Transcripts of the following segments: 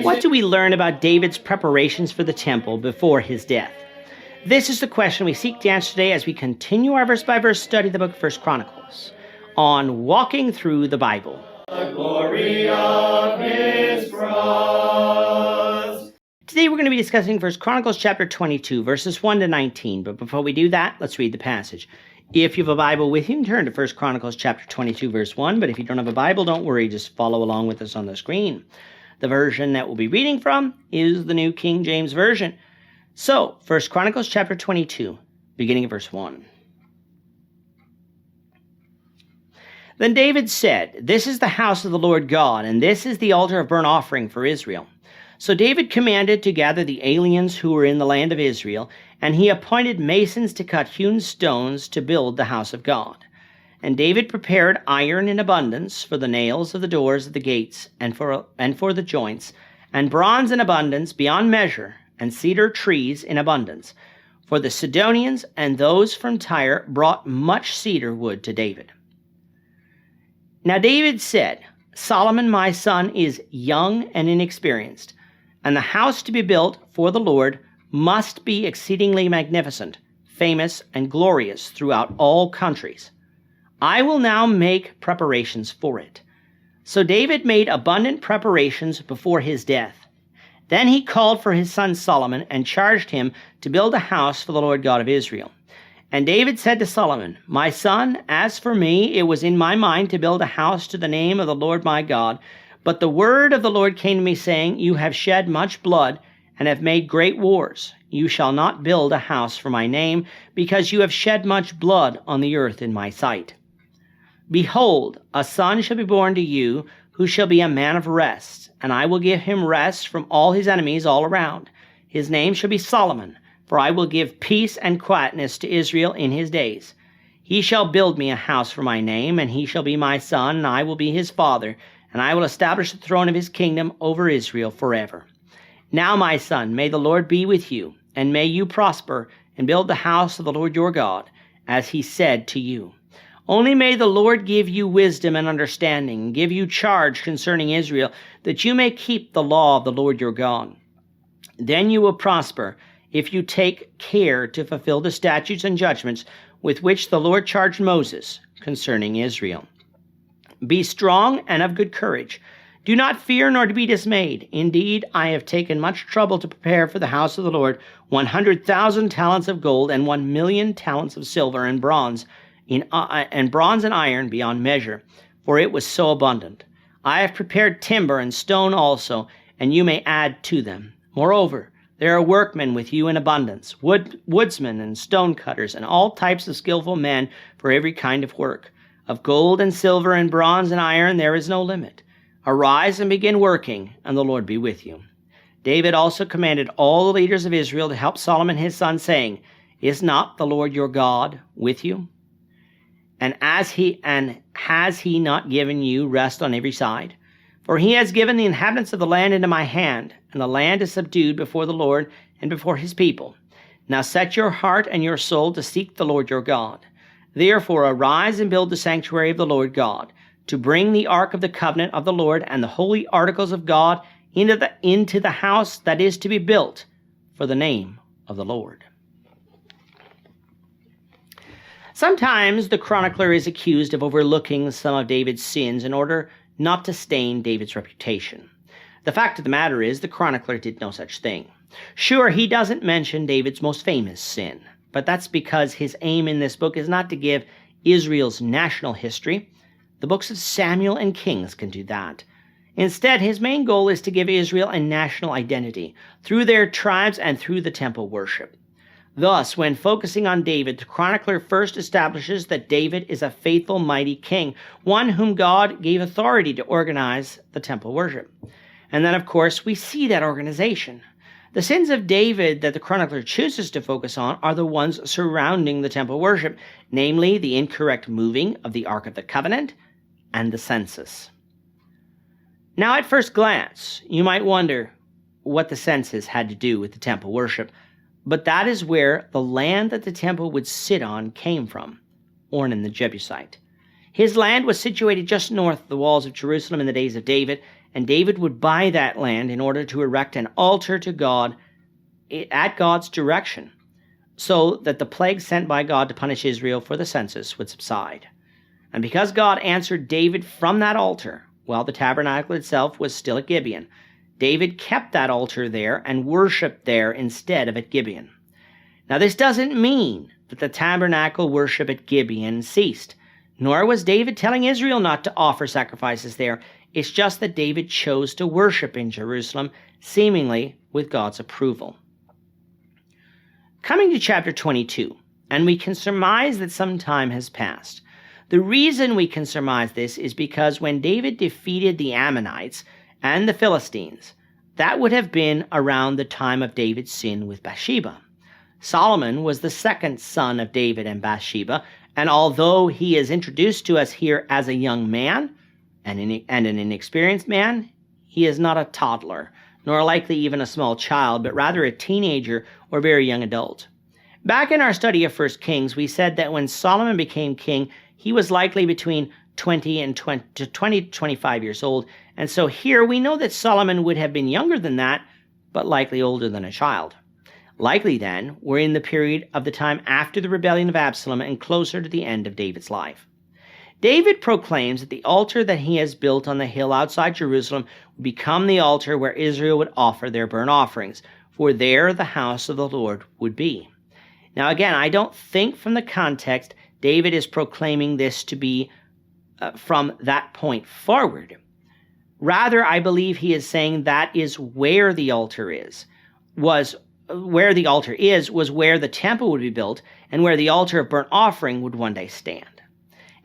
What do we learn about David's preparations for the temple before his death? This is the question we seek to answer today as we continue our verse-by-verse study of the book of 1 Chronicles on Walking Through the Bible. The glory of his cross. Today we're going to be discussing 1 Chronicles chapter 22, verses 1 to 19. But before we do that, let's read the passage. If you have a Bible with you, turn to 1 Chronicles chapter 22, verse 1. But if you don't have a Bible, don't worry, just follow along with us on the screen. The version that we'll be reading from is the New King James Version. So, 1 Chronicles chapter 22, beginning of verse 1. Then David said, "This is the house of the Lord God, and this is the altar of burnt offering for Israel." So David commanded to gather the aliens who were in the land of Israel, and he appointed masons to cut hewn stones to build the house of God. And David prepared iron in abundance for the nails of the doors of the gates and for the joints, and bronze in abundance beyond measure, and cedar trees in abundance. For the Sidonians and those from Tyre brought much cedar wood to David. Now David said, "Solomon my son is young and inexperienced, and the house to be built for the Lord must be exceedingly magnificent, famous, and glorious throughout all countries. I will now make preparations for it." So David made abundant preparations before his death. Then he called for his son Solomon and charged him to build a house for the Lord God of Israel. And David said to Solomon, "My son, as for me, it was in my mind to build a house to the name of the Lord my God. But the word of the Lord came to me, saying, You have shed much blood and have made great wars. You shall not build a house for my name, because you have shed much blood on the earth in my sight. Behold, a son shall be born to you, who shall be a man of rest, and I will give him rest from all his enemies all around. His name shall be Solomon, for I will give peace and quietness to Israel in his days. He shall build me a house for my name, and he shall be my son, and I will be his father, and I will establish the throne of his kingdom over Israel forever. Now, my son, may the Lord be with you, and may you prosper, and build the house of the Lord your God, as he said to you. Only may the Lord give you wisdom and understanding, and give you charge concerning Israel, that you may keep the law of the Lord your God. Then you will prosper, if you take care to fulfill the statutes and judgments with which the Lord charged Moses concerning Israel. Be strong and of good courage. Do not fear nor be dismayed. Indeed, I have taken much trouble to prepare for the house of the Lord 100,000 talents of gold and 1,000,000 talents of silver and bronze and iron beyond measure, for it was so abundant. I have prepared timber and stone also, and you may add to them. Moreover, there are workmen with you in abundance, woodsmen and stone cutters, and all types of skillful men for every kind of work. Of gold and silver and bronze and iron there is no limit. Arise and begin working, and the Lord be with you." David also commanded all the leaders of Israel to help Solomon his son, saying, "Is not the Lord your God with you? And has he not given you rest on every side? For he has given the inhabitants of the land into my hand, and the land is subdued before the Lord and before his people. Now set your heart and your soul to seek the Lord your God. Therefore arise and build the sanctuary of the Lord God, to bring the ark of the covenant of the Lord and the holy articles of God into the house that is to be built for the name of the Lord." Sometimes the chronicler is accused of overlooking some of David's sins in order not to stain David's reputation. The fact of the matter is the chronicler did no such thing. Sure, he doesn't mention David's most famous sin, but that's because his aim in this book is not to give Israel's national history. The books of Samuel and Kings can do that. Instead, his main goal is to give Israel a national identity through their tribes and through the temple worship. Thus, when focusing on David, the chronicler first establishes that David is a faithful, mighty king, one whom God gave authority to organize the temple worship. And then, of course, we see that organization. The sins of David that the chronicler chooses to focus on are the ones surrounding the temple worship, namely the incorrect moving of the Ark of the Covenant and the census. Now, at first glance, you might wonder what the census had to do with the temple worship, but that is where the land that the temple would sit on came from, Ornan the Jebusite. His land was situated just north of the walls of Jerusalem in the days of David, and David would buy that land in order to erect an altar to God at God's direction, so that the plague sent by God to punish Israel for the census would subside. And because God answered David from that altar, while the tabernacle itself was still at Gibeon, David kept that altar there and worshipped there instead of at Gibeon. Now this doesn't mean that the tabernacle worship at Gibeon ceased, nor was David telling Israel not to offer sacrifices there. It's just that David chose to worship in Jerusalem, seemingly with God's approval. Coming to chapter 22, and we can surmise that some time has passed. The reason we can surmise this is because when David defeated the Ammonites and the Philistines, that would have been around the time of David's sin with Bathsheba. Solomon was the second son of David and Bathsheba, and although he is introduced to us here as a young man and an inexperienced man, he is not a toddler, nor likely even a small child, but rather a teenager or very young adult. Back in our study of 1 Kings, we said that when Solomon became king, he was likely between 20 to 25 years old, and so here we know that Solomon would have been younger than that, but likely older than a child. Likely then, we're in the period of the time after the rebellion of Absalom and closer to the end of David's life. David proclaims that the altar that he has built on the hill outside Jerusalem would become the altar where Israel would offer their burnt offerings, for there the house of the Lord would be. Now again, I don't think from the context David is proclaiming this to be from that point forward. Rather, I believe he is saying that is where the altar is, was where the temple would be built, and where the altar of burnt offering would one day stand.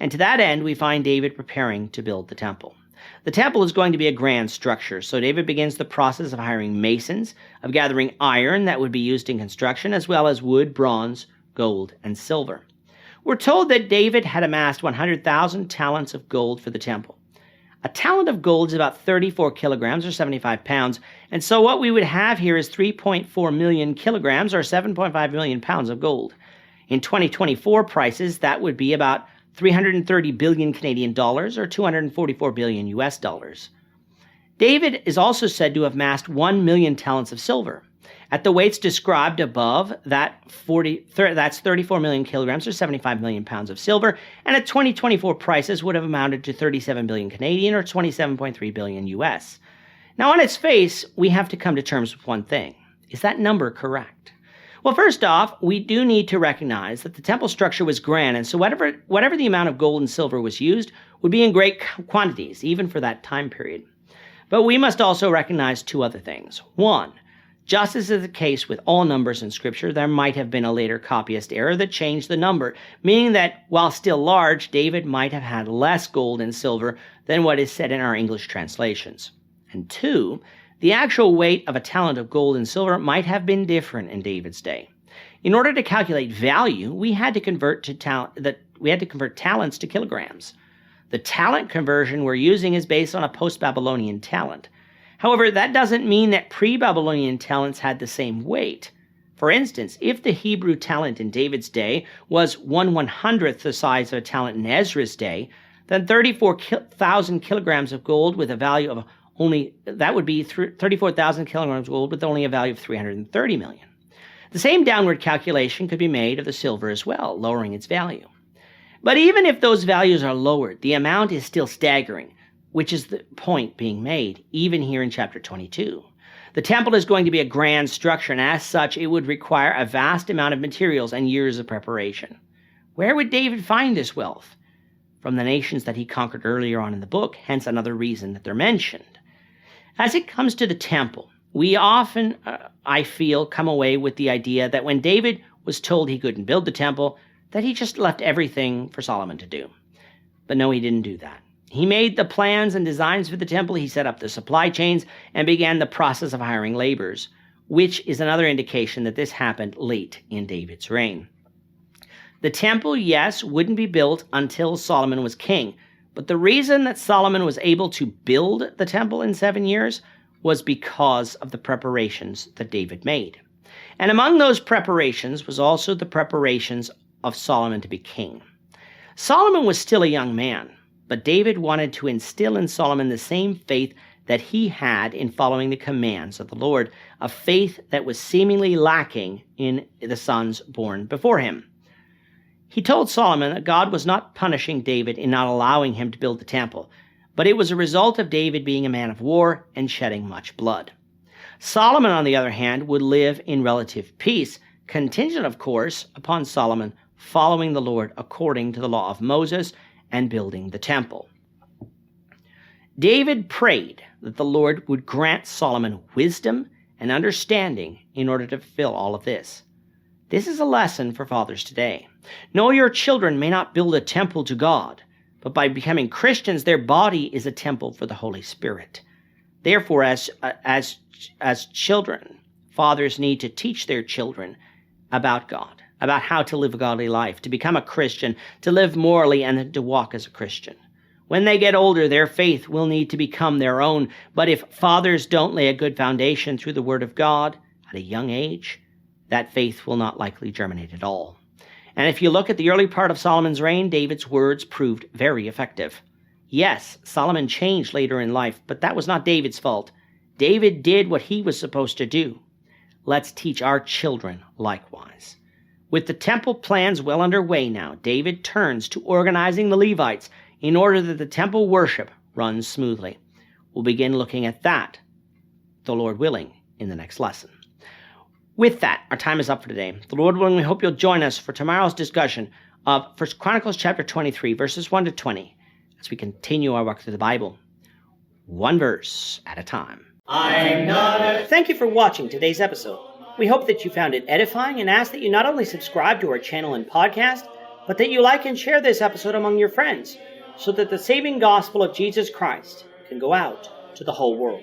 And to that end, we find David preparing to build the temple. The temple is going to be a grand structure, so David begins the process of hiring masons, of gathering iron that would be used in construction, as well as wood, bronze, gold, and silver. We're told that David had amassed 100,000 talents of gold for the temple. A talent of gold is about 34 kilograms or 75 pounds, and so what we would have here is 3.4 million kilograms or 7.5 million pounds of gold. In 2024 prices, that would be about 330 billion Canadian dollars or 244 billion US dollars. David is also said to have amassed 1 million talents of silver. At the weights described above, that's 34 million kilograms or 75 million pounds of silver, and at 2024 prices would have amounted to 37 billion Canadian or 27.3 billion US. Now on its face, we have to come to terms with one thing. Is that number correct? Well, first off, we do need to recognize that the temple structure was grand, and so whatever the amount of gold and silver was used would be in great quantities, even for that time period. But we must also recognize two other things. One, just as is the case with all numbers in Scripture, there might have been a later copyist error that changed the number, meaning that while still large, David might have had less gold and silver than what is said in our English translations. And two, the actual weight of a talent of gold and silver might have been different in David's day. In order to calculate value, we had to convert talents to kilograms. The talent conversion we're using is based on a post-Babylonian talent. However, that doesn't mean that pre-Babylonian talents had the same weight. For instance, if the Hebrew talent in David's day was 1/100th the size of a talent in Ezra's day, then 34,000 kilograms of gold with a value of that would be 34,000 kilograms of gold with only a value of 330 million. The same downward calculation could be made of the silver as well, lowering its value. But even if those values are lowered, the amount is still staggering, which is the point being made, even here in chapter 22. The temple is going to be a grand structure, and as such, it would require a vast amount of materials and years of preparation. Where would David find this wealth? From the nations that he conquered earlier on in the book, hence another reason that they're mentioned. As it comes to the temple, we often, I feel, come away with the idea that when David was told he couldn't build the temple, that he just left everything for Solomon to do. But no, he didn't do that. He made the plans and designs for the temple, he set up the supply chains, and began the process of hiring laborers, which is another indication that this happened late in David's reign. The temple, yes, wouldn't be built until Solomon was king, but the reason that Solomon was able to build the temple in 7 years was because of the preparations that David made. And among those preparations was also the preparations of Solomon to be king. Solomon was still a young man, but David wanted to instill in Solomon the same faith that he had in following the commands of the Lord, a faith that was seemingly lacking in the sons born before him. He told Solomon that God was not punishing David in not allowing him to build the temple, but it was a result of David being a man of war and shedding much blood. Solomon, on the other hand, would live in relative peace, contingent, of course, upon Solomon following the Lord according to the law of Moses and building the temple. David prayed that the Lord would grant Solomon wisdom and understanding in order to fulfill all of this. This is a lesson for fathers today. No, your children may not build a temple to God, but by becoming Christians, their body is a temple for the Holy Spirit. Therefore, as children, fathers need to teach their children about God, about how to live a godly life, to become a Christian, to live morally, and to walk as a Christian. When they get older, their faith will need to become their own. But if fathers don't lay a good foundation through the Word of God at a young age, that faith will not likely germinate at all. And if you look at the early part of Solomon's reign, David's words proved very effective. Yes, Solomon changed later in life, but that was not David's fault. David did what he was supposed to do. Let's teach our children likewise. With the temple plans well underway now, David turns to organizing the Levites in order that the temple worship runs smoothly. We'll begin looking at that, the Lord willing, in the next lesson. With that, our time is up for today. The Lord willing, we hope you'll join us for tomorrow's discussion of 1 Chronicles chapter 23, verses 1 to 20, as we continue our walk through the Bible, one verse at a time. Thank you for watching today's episode. We hope that you found it edifying and ask that you not only subscribe to our channel and podcast, but that you like and share this episode among your friends, so that the saving gospel of Jesus Christ can go out to the whole world.